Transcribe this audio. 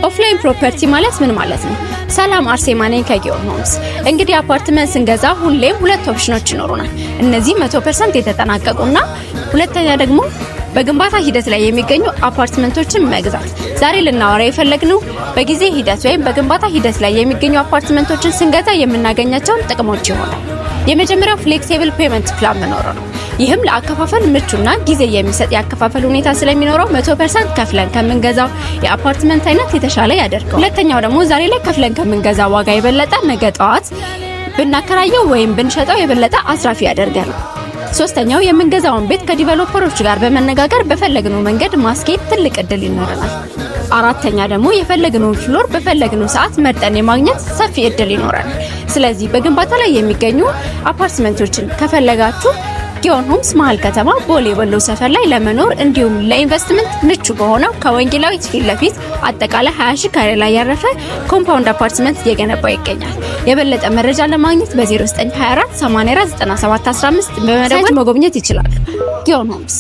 ኦፍላይን ፕሮፐርቲ ማለት ምን ማለት ነው? ሰላም አርሴማ ነኝ ከጊዮን ሆምስ። እንግዲህ አፓርትመንት ስንገዛ ሁሌም ሁለት ኦፕሽኖች ይኖሩናል። እነዚህ 100% የተጠናቀቁና ሁለተኛ ደግሞ በግንባታ ሂደት ላይ የሚገኙ አፓርትመንቶችን መግዛት። ዛሬ ልናወራ የፈለግነው በጊዜ ሂደት ወይም በግንባታ ሂደት ላይ የሚገኙ አፓርትመንቶችን ስንገዛ የምናገኛቸውን ጥቅሞች ይሆናል። የመጀመሪያው ፍሌክሲብል ፔመንት ፕላን መኖር ነው። ይህም ለአከፋፈል ምቹና ጊዜ የሚሰጥ የአከፋፈል ሁኔታ ስለሚኖረው 100% ከፍለን ከምንገዛው የአፓርትመንት አይነት የተሻለ ያደርገዋል። ሁለተኛው ደግሞ ዛሬ ላይ ከፍለን ከምንገዛው ዋጋ የበለጠ ነገ ጠዋት ብናከራየው ወይም ብንሸጠው የበለጠ አትራፊ ያደርጋል። ሶስተኛው የምንገዛውን ቤት ከዲቨሎፐሮች ጋር በመነጋገር በፈለግነው መንገድ ማስኬድ ትልቅ እድል ይኖረናል። አራተኛ ደግሞ የፈለግነውን ፍሎር በፈለግነው ሰዓት መርጠን የማግኘት ሰፊ እድል ይኖራል። ስለዚህ በግንባታ ላይ የሚገኙ አፓርትመንቶችን ከፈለጋችሁ ጊዮን ሆምስ መሃል ከተማ ቦሌ ወሎ ሰፈር ላይ ለመኖር እንዲሁም ለኢንቨስትመንት ምቹ በሆነው ከወንጌላዊት ፊት ለፊት አጠቃላይ 20 ሺህ ካሬ ላይ ያረፈ ኮምፓውንድ አፓርትመንት እየገነባ ይገኛል። የበለጠ መረጃ ለማግኘት በ0924 84 97 15 በመደወል መጎብኘት ይችላሉ። ጊዮን ሆምስ